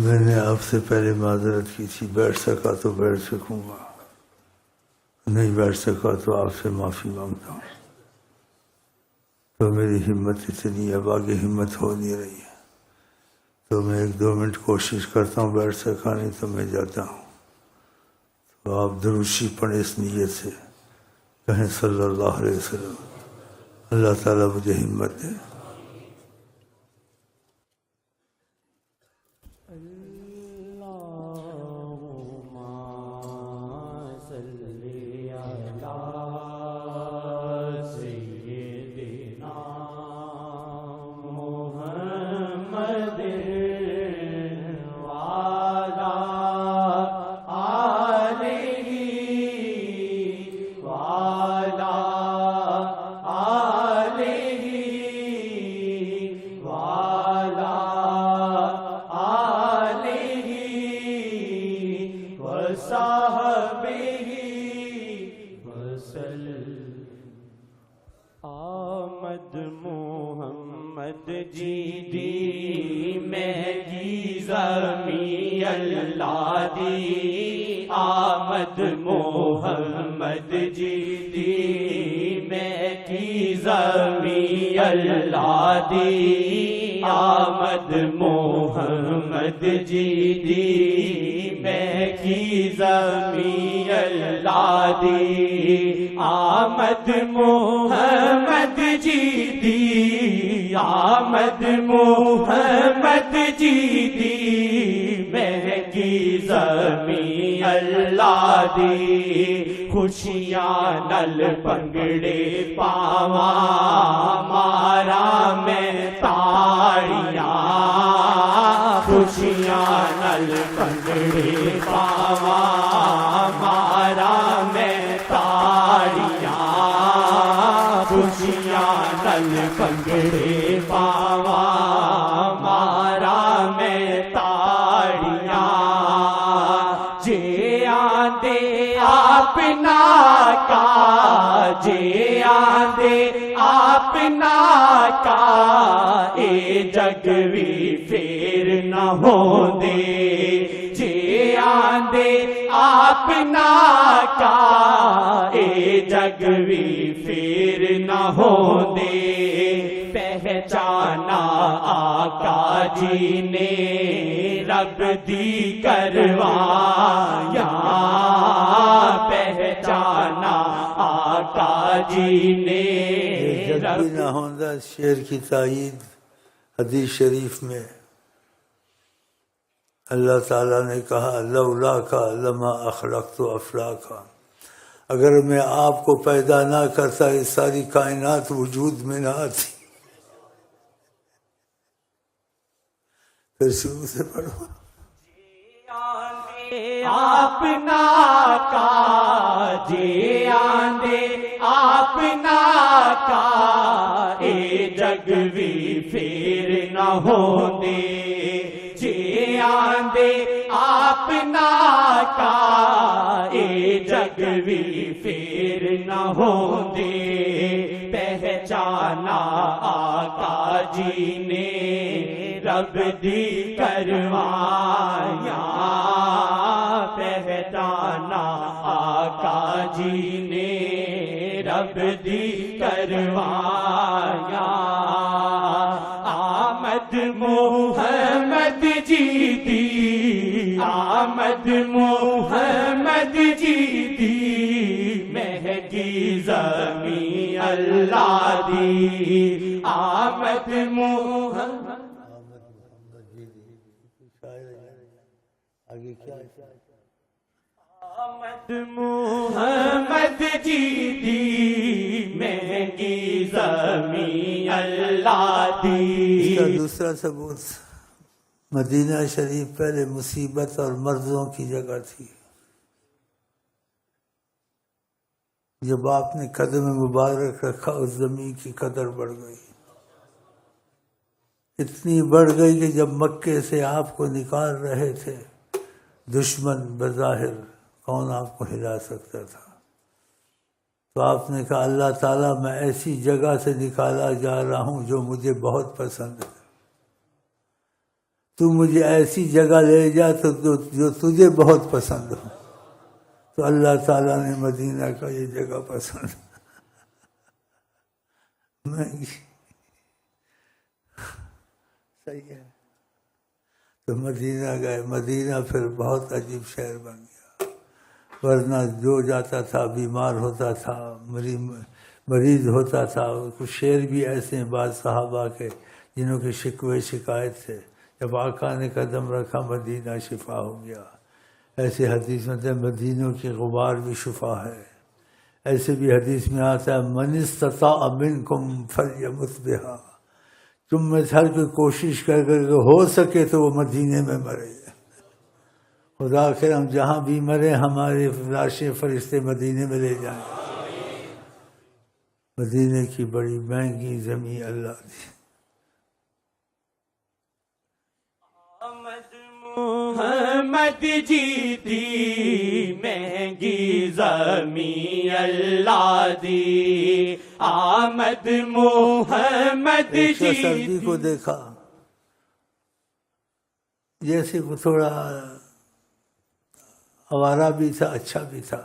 میں نے آپ سے پہلے معذرت کی تھی، بیٹھ سکا تو بیٹھ سکوں گا، نہیں بیٹھ سکا تو آپ سے معافی مانگتا ہوں۔ تو میری ہمت اتنی اب آگے ہمت ہو نہیں رہی ہے، تو میں 1-2 منٹ کوشش کرتا ہوں بیٹھ سکا، نہیں تو میں جاتا ہوں۔ تو آپ دروشی پڑھیں اس نیت سے، کہیں صلی اللہ علیہ وسلم، اللہ تعالیٰ مجھے ہمت دے۔ آمد محمد جی دی میں کی زمین اللہ دی، آمد محمد جی دی میں کی زمین اللہ دی، آمد محمد جی دی، آمد محمد جی دی میں کی زمین اللہ دی، خوشیاں نل پنگڑے پاواں مارا میں تاڑیاں، خوشیاں نل پنگڑے پاواں مارا میں تاڑیاں، خوشیاں نل پنگڑے پاواں مارا میں تاڑیاں، جے آندے اپنا کا، جے آندے اپنا کا، اے جگ وی پھر نہ ہوندے، جے آندے اپنا کا، اے جگ وی پھر نہ ہوندے، پہچانا آقا جی نے رب دی کروایا، پہچانا آقا جی نے جب بھی نہ ہوندہ شعر کی تائید حدیث شریف میں اللہ تعالیٰ نے کہا لولا کا لما اخلقت افلاکا، اگر میں آپ کو پیدا نہ کرتا یہ ساری کائنات وجود میں نہ آتی۔ پھر شروع سے پڑھو، اپنا کا، جے آندے اپنا کا، اے جگ وی پھر نہ ہوندے، جے آندے اپنا کا، اے جگ وی پھر نہ ہوندے، پہچانا آقا جی نے رب دی کروایا، پہچانا آقا جی نے رب دی کروایا، آمد محمد جی دی، آمد محمد جی دی مہنگی زمین اللہ دی، آمد محمد آگے کیا ہے؟ آمد محمد جی دی مہنگی زمین اللہ دی۔ اس کا دوسرا ثبوت، مدینہ شریف پہلے مصیبت اور مرضوں کی جگہ تھی، جب آپ نے قدم مبارک رکھا اس زمین کی قدر بڑھ گئی، اتنی بڑھ گئی کہ جب مکے سے آپ کو نکال رہے تھے دشمن، بظاہر کون آپ کو ہلا سکتا تھا؟ تو آپ نے کہا اللہ تعالیٰ میں ایسی جگہ سے نکالا جا رہا ہوں جو مجھے بہت پسند ہے، تو مجھے ایسی جگہ لے جا تو جو تجھے بہت پسند ہو. تو اللہ تعالیٰ نے مدینہ کا یہ جگہ پسند صحیح ہے. تو مدینہ گئے. مدینہ پھر بہت عجیب شہر بن گیا، ورنہ جو جاتا تھا بیمار ہوتا تھا، مریض ہوتا تھا. کچھ شعر بھی ایسے ہیں بعض صحابہ کے جنہوں کے شکوے شکایت تھے، جب آقا نے قدم رکھا مدینہ شفا ہو گیا. ایسے حدیث میں تھے مدینوں کی غبار بھی شفا ہے. ایسے بھی حدیث میں آتا ہے من استطاع منکم فلیمت بہا، تم میں سے ہر کوئی کوشش کر کے ہو سکے تو وہ مدینے میں مرے. خدا کرم جہاں بھی مرے ہمارے لاشیں فرشتے مدینے میں لے جائیں. مدینے کی بڑی مہنگی زمین اللہ دی. محمد جی دی مہنگی زمین اللہ دی. آمد محمد جی سردی کو دیکھا جیسے وہ تھوڑا آوارہ بھی تھا، اچھا بھی تھا.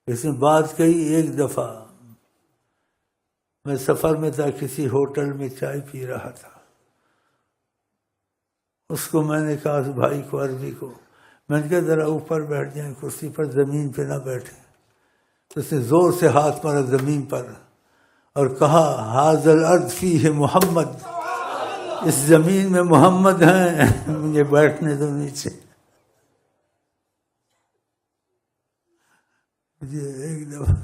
اس نے بات کہی ایک دفعہ، میں سفر میں تھا، کسی ہوٹل میں چائے پی رہا تھا. اس کو میں نے کہا، اس بھائی کو عربی کو، میں نے کہا ذرا اوپر بیٹھ جائیں کرسی پر، زمین پہ نہ بیٹھیں. تو اس نے زور سے ہاتھ مارا زمین پر اور کہا ھذا الارض فیہ محمد، اس زمین میں محمد ہیں، مجھے بیٹھنے دو نیچے. مجھے ایک دفعہ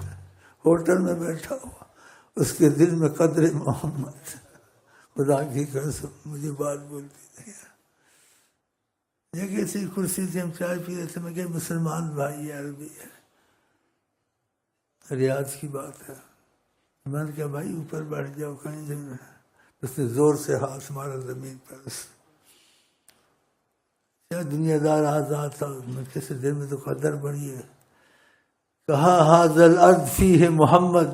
ہوٹل میں بیٹھا ہوا، اس کے دل میں قدر محمد، خدا کی قسم مجھے بات بولتی نہیں. یہ کیسی کرسی تھی، ہم چائے پی رہے تھے، میں کہ مسلمان بھائی عربی ہے، ریاض کی بات ہے. میں نے کہا بھائی اوپر بیٹھ جاؤ کہیں سے. اس نے زور سے ہاتھ مارا زمین پر. کیا دنیا دار آزاد تھا، میں کسی دل میں تو قدر بڑی ہے. کہا ھذا الارض فیہ محمد،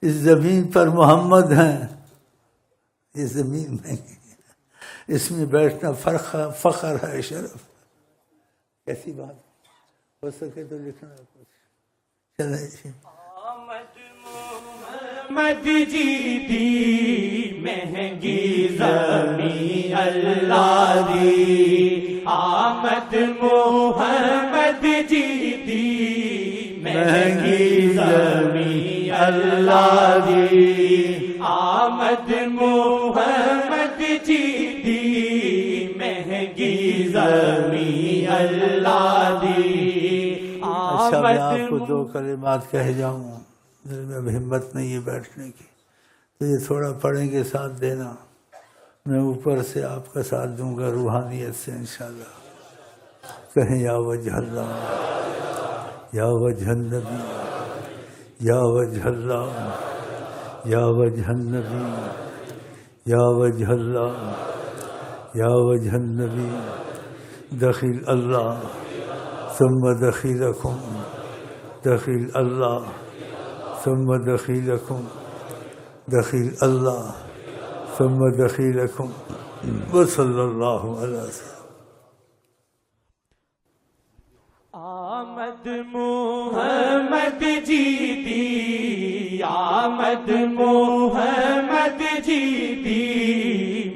اس زمین پر محمد ہیں. یہ زمین میں اس میں بیٹھنا فخر ہے، شرف. ایسی بات ہو سکے تو لکھنا کچھ. چلے محمد جی دی مہنگی زمین اللہ دی. آمد محمد جی دی مہنگی زمین اللہ دی. آمد محمد جی دی مہنگی زمین اللہ دی. اچھا میں آپ کو دو کلمات کہہ جاؤں، دل میں اب ہمت نہیں ہے بیٹھنے کی، تو یہ تھوڑا پڑھیں گے، ساتھ دینا. میں اوپر سے آپ کا ساتھ دوں گا روحانیت سے انشاءاللہ. کہیں یا وجہ اللہ، یا وجہ النبی، یا وجہ اللہ، یا وجہ النبی، یا وجہ اللہ، یا وجہ النبی. دخیل اللہ ثم دخیلکم، دخیل اللہ ثم دخیلکم، دخیل اللہ ثم دخیلکم. وصلی اللہ علیہ وسلم. آمد محمد جی دی، آمد محمد جی دی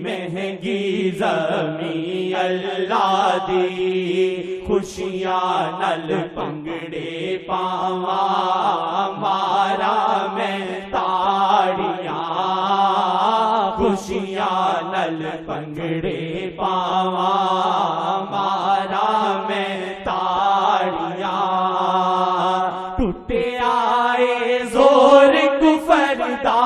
مہنگی زمین اللہ دی. خوشیاں نل پنگڑے پاواں مارا میں تاڑیاں. خوشیاں نل پنگڑے پاواں مارا میں تاڑیاں. ٹوٹے آئے زور کفر دا،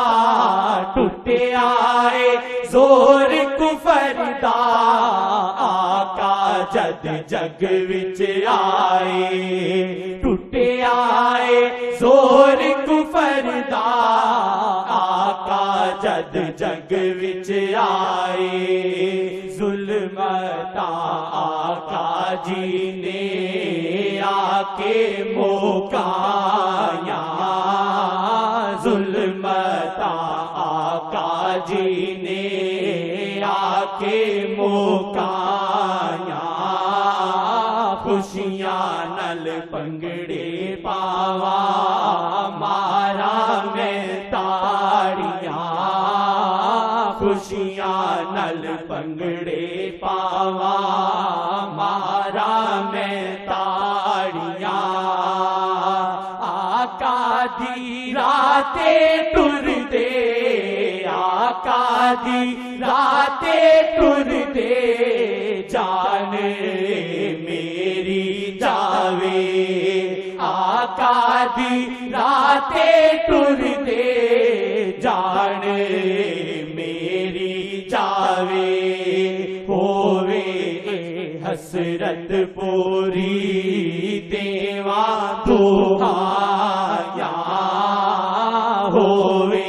ٹوٹے آئے زور کفر دا. آقا جد جگ وچ آئے، ٹوٹے آئے زور کفر دا. آقا جد جگ وچ آئے. ظلمتاں آقا جی نے آ کے موکایا. ظلمتاں آقا جی نے آ کے ਮੁਕਾਇਆ ਖੁਸ਼ੀਆਂ ਨਾਲ ਭੰਗੜੇ ਪਾਵਾ ਮਾਰਾ ਮੈਂ ਤਾੜੀਆਂ ਖੁਸ਼ੀਆਂ ਨਾਲ ਭੰਗੜੇ ਪਾਵਾ ਮਾਰਾ ਮੈਂ ਤਾੜੀਆਂ ਆਕਾ ਦੀ ਰਾਤੇ ਟੁਰਦੇ ਆਕਾ ਦੀ ਰਾਤੇ ਟੁਰਦੇ ਜਾਨ ਮੇਰੀ ਜਾਵੇ ਆਕਾ ਦੀ ਰਾਤੇ ਟੁਰਦੇ ਜਾਨ ਮੇਰੀ ਜਾਵੇ ਹੋਵੇ ਹਸਰਤ ਪੂਰੀ ਦੇਵਾ ਦੁਹਾਇਆ ਹੋਵੇ